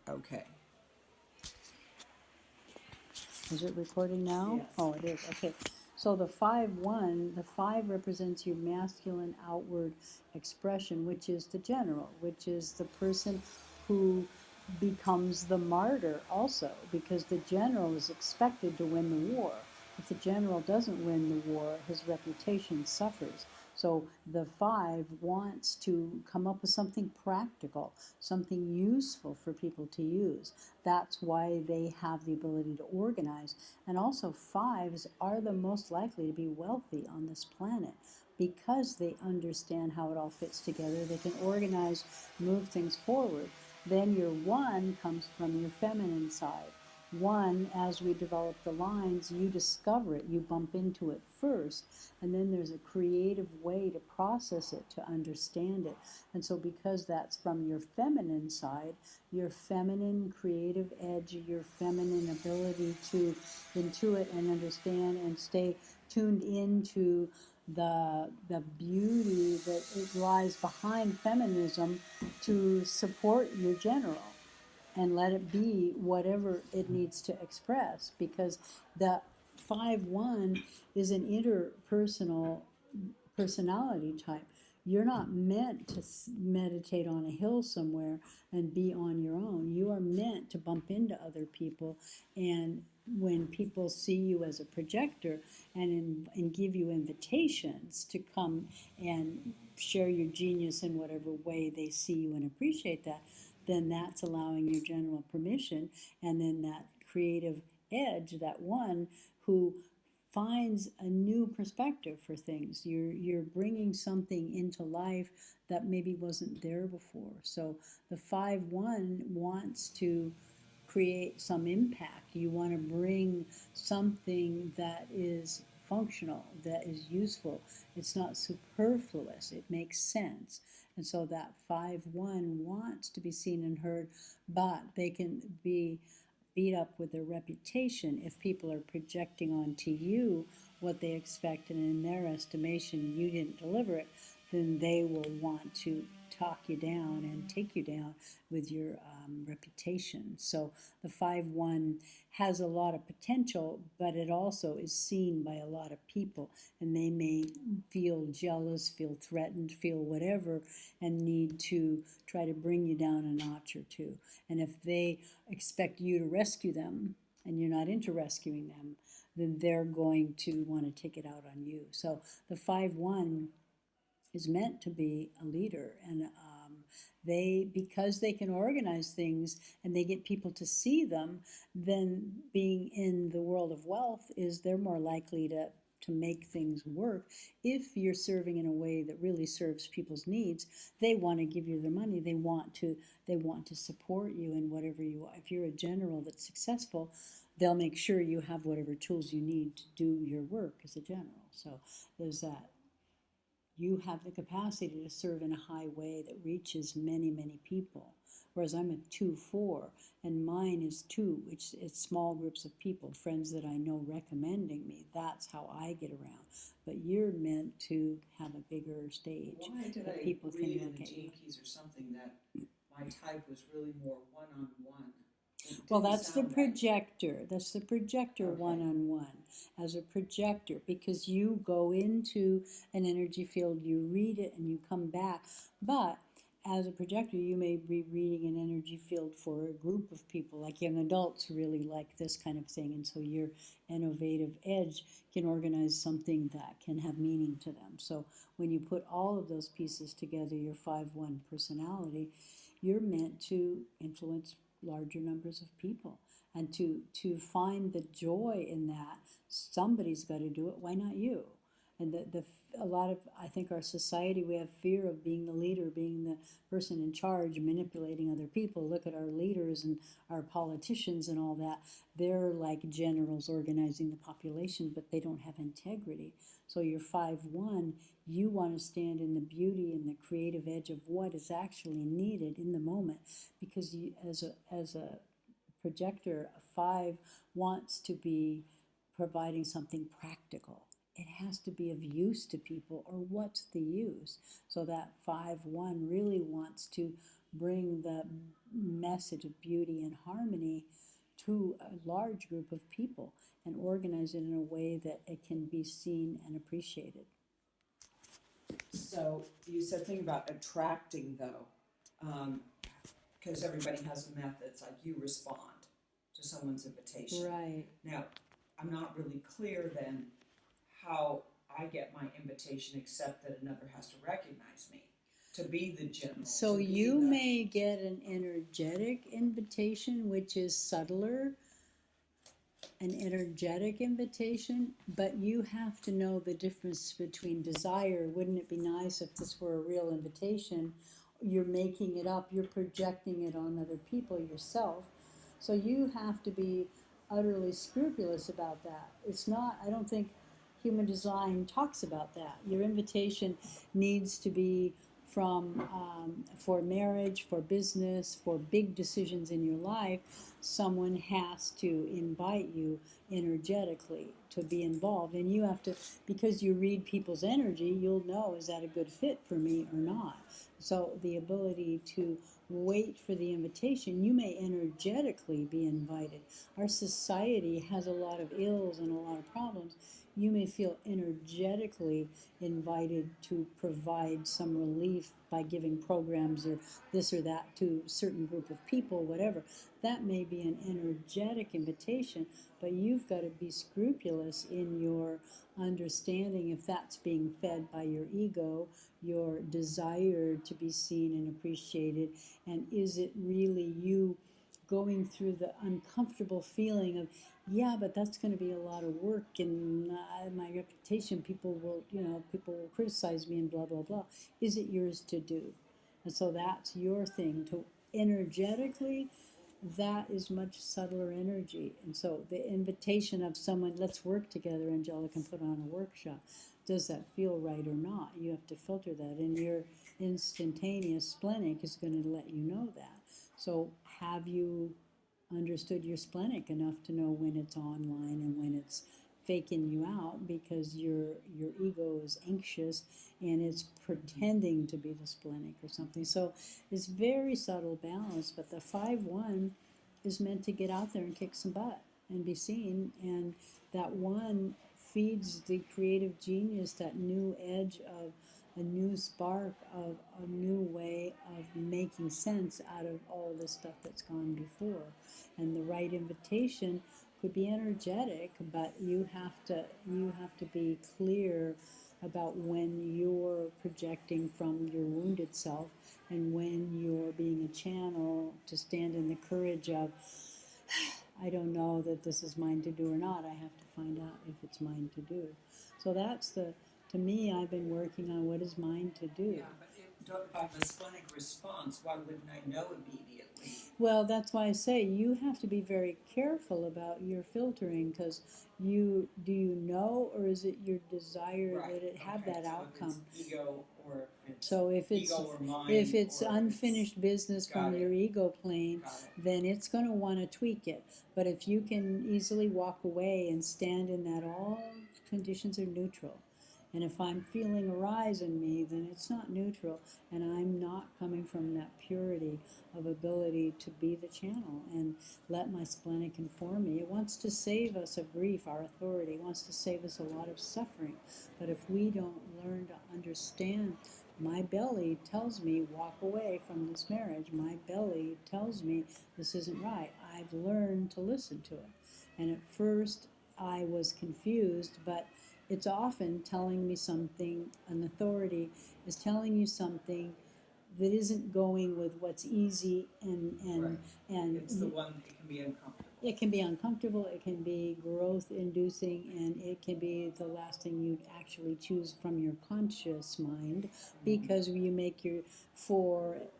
Okay. Is it recording now? Yes. Oh, it is. Okay. So the 5-1, the 5 represents your masculine outward expression, which is the general, which is the person who becomes the martyr also, because the general is expected to win the war. If the general doesn't win the war, his reputation suffers. So the 5 wants to come up with something practical, something useful for people to use. That's why they have the ability to organize. And also 5s are the most likely to be wealthy on this planet because they understand how it all fits together. They can organize, move things forward. Then your 1 comes from your feminine side. 1, as we develop the lines, you discover it, you bump into it first, and then there's a creative way to process it, to understand it. And so because that's from your feminine side, your feminine creative edge, your feminine ability to intuit and understand and stay tuned into the beauty that it lies behind feminism to support your general and let it be whatever it needs to express, because the 5-1 is an interpersonal personality type. You're not meant to meditate on a hill somewhere and be on your own. You are meant to bump into other people, and when people see you as a projector and give you invitations to come and share your genius in whatever way they see you and appreciate that, then that's allowing your general permission. And then that creative edge, that 1 who finds a new perspective for things. You're bringing something into life that maybe wasn't there before. So the 5-1 wants to create some impact. You want to bring something that is functional, that is useful. It's not superfluous. It makes sense. And so that 5-1 wants to be seen and heard, but they can be beat up with their reputation if people are projecting onto you what they expect, and in their estimation you didn't deliver it, then they will want to talk you down and take you down with your reputation. So the 5-1 has a lot of potential, but it also is seen by a lot of people, and they may feel jealous, feel threatened, feel whatever, and need to try to bring you down a notch or two. And if they expect you to rescue them and you're not into rescuing them, then they're going to want to take it out on you. So the 5-1 is meant to be a leader, and because they can organize things and they get people to see them, then being in the world of wealth is they're more likely to make things work. If you're serving in a way that really serves people's needs, they want to give you their money. They want to support you in whatever you are. If you're a general that's successful, they'll make sure you have whatever tools you need to do your work as a general. So there's that. You have the capacity to serve in a high way that reaches many, many people. Whereas I'm a 2-4, and mine is 2, which is small groups of people, friends that I know recommending me. That's how I get around. But you're meant to have a bigger stage. Why did I people read can in look the at you. Gene Keys or something that my type was really more one-on-one? Well, that's the projector. That's the projector one-on-one. As a projector, because you go into an energy field, you read it, and you come back. But as a projector, you may be reading an energy field for a group of people, like young adults really like this kind of thing. And so your innovative edge can organize something that can have meaning to them. So when you put all of those pieces together, your 5-1 personality, you're meant to influence larger numbers of people, and to find the joy in that. Somebody's got to do it. Why not you? And a lot of, I think, our society, we have fear of being the leader, being the person in charge, manipulating other people. Look at our leaders and our politicians and all that. They're like generals organizing the population, but they don't have integrity. So you're 5-1, you want to stand in the beauty and the creative edge of what is actually needed in the moment, because you, as a projector, a 5 wants to be providing something practical it has to be of use to people, or what's the use? So that 5-1 really wants to bring the message of beauty and harmony to a large group of people and organize it in a way that it can be seen and appreciated. So you said something about attracting, though, because everybody has a method. It's like you respond to someone's invitation. Right. Now, I'm not really clear then how I get my invitation except that another has to recognize me to be the general. So you may get an energetic invitation, which is subtler, an energetic invitation, but you have to know the difference between desire. Wouldn't it be nice if this were a real invitation? You're making it up, you're projecting it on other people yourself. So you have to be utterly scrupulous about that. It's not, I don't think human design talks about that. Your invitation needs to be from for marriage, for business, for big decisions in your life. Someone has to invite you energetically to be involved, and you have to, because you read people's energy, you'll know, is that a good fit for me or not? So the ability to wait for the invitation, you may energetically be invited. Our society has a lot of ills and a lot of problems. You may feel energetically invited to provide some relief by giving programs or this or that to a certain group of people, whatever. That may be an energetic invitation, but you've got to be scrupulous in your understanding if that's being fed by your ego, your desire to be seen and appreciated, and is it really you going through the uncomfortable feeling of, yeah, but that's going to be a lot of work, and my reputation, people will criticize me and blah, blah, blah. Is it yours to do? And so that's your thing. To energetically, that is much subtler energy. And so the invitation of someone, let's work together, Angelica, and put on a workshop. Does that feel right or not? You have to filter that. And your instantaneous splenic is going to let you know that. So have you understood your splenic enough to know when it's online and when it's faking you out because your ego is anxious and it's pretending to be the splenic or something? So it's very subtle balance, but the 5-1 is meant to get out there and kick some butt and be seen, and that one feeds the creative genius, that new edge of a new spark of a new way of making sense out of all the stuff that's gone before. And the right invitation could be energetic, but you have to be clear about when you're projecting from your wounded self and when you're being a channel to stand in the courage of, I don't know that this is mine to do or not. I have to find out if it's mine to do. So that's to me, I've been working on what is mine to do. Yeah, but if I have a splenic response, why wouldn't I know immediately? Well, that's why I say you have to be very careful about your filtering, because do you know, or is it your desire that it have that outcome? If it's ego, or so if it's ego or mind, if it's or unfinished business from your ego plane, then it's going to want to tweak it. But if you can easily walk away and stand in that all conditions are neutral. And if I'm feeling a rise in me, then it's not neutral, and I'm not coming from that purity of ability to be the channel and let my splenic inform me. It wants to save us of grief, our authority. It wants to save us a lot of suffering. But if we don't learn to understand, my belly tells me walk away from this marriage. My belly tells me this isn't right. I've learned to listen to it. And at first I was confused, but it's often telling me something. An authority is telling you something that isn't going with what's easy and it's the one that can be uncomfortable. It can be uncomfortable, it can be growth inducing, and it can be the last thing you'd actually choose from your conscious mind, because you make your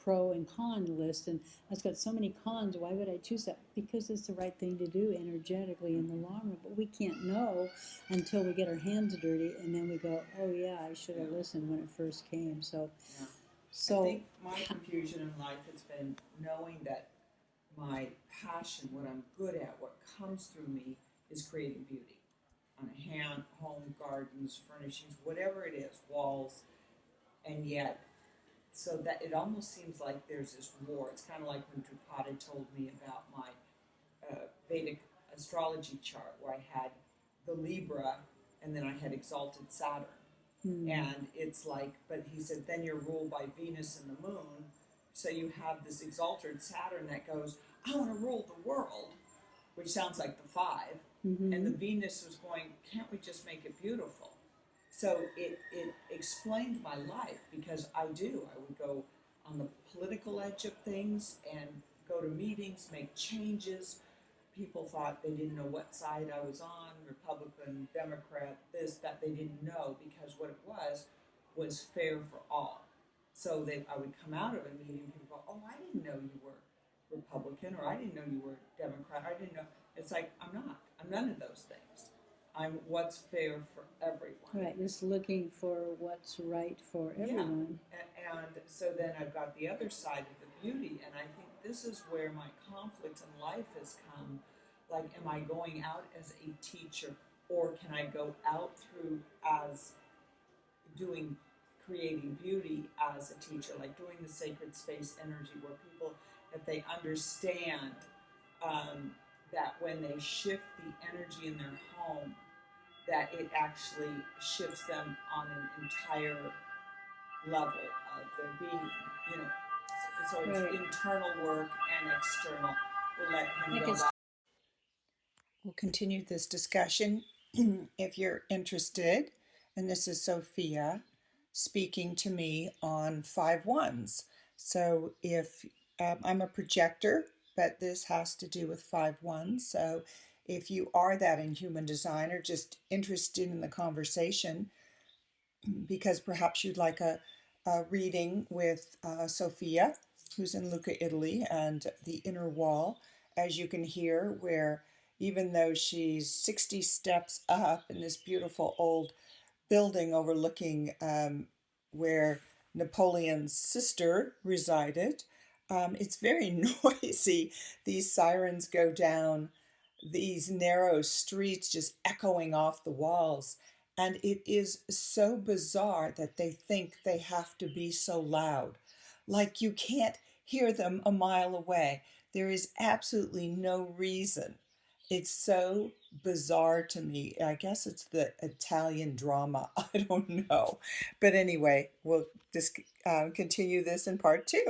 pro and con list, and that's got so many cons. Why would I choose that? Because it's the right thing to do energetically in the long run. But we can't know until we get our hands dirty, and then we go, oh yeah, I should have listened when it first came. So I think my confusion in life has been knowing that my passion, what I'm good at, what comes through me, is creating beauty. on a hand, home, gardens, furnishings, whatever it is, walls, and yet, so that it almost seems like there's this war. It's kind of like when Drupada told me about my Vedic astrology chart, where I had the Libra and then I had exalted Saturn. And it's like, but he said, then you're ruled by Venus and the moon. So you have this exalted Saturn that goes, I want to rule the world, which sounds like the 5. And the Venus was going, can't we just make it beautiful? So it explained my life, because I would go on the political edge of things and go to meetings, make changes. People thought they didn't know what side I was on, Republican, Democrat, this, that. They didn't know, because what it was fair for all. So I would come out of a meeting and people go, oh, I didn't know you were Republican, or I didn't know you were Democrat, I didn't know. It's like, I'm not. I'm none of those things. I'm what's fair for everyone. Right, just looking for what's right for everyone. Yeah. And so then I've got the other side of the beauty, and I think this is where my conflict in life has come. Like, am I going out as a teacher, or can I go out through as creating beauty as a teacher, like doing the sacred space energy, where people, if they understand that when they shift the energy in their home, that it actually shifts them on an entire level of their being, you know. So it's Right. internal work and external. We'll let him go back. We'll continue this discussion if you're interested. And this is Sophia speaking to me on 5/1s. So if I'm a projector, but this has to do with 5/1. So if you are that in human design, or just interested in the conversation, because perhaps you'd like a reading with Sophia, who's in Lucca, Italy, and the inner wall, as you can hear, where even though she's 60 steps up in this beautiful old building overlooking where Napoleon's sister resided, it's very noisy. These sirens go down these narrow streets, just echoing off the walls. And it is so bizarre that they think they have to be so loud. Like, you can't hear them a mile away. There is absolutely no reason. It's so bizarre to me. I guess it's the Italian drama. I don't know. But anyway, we'll just continue this in part 2.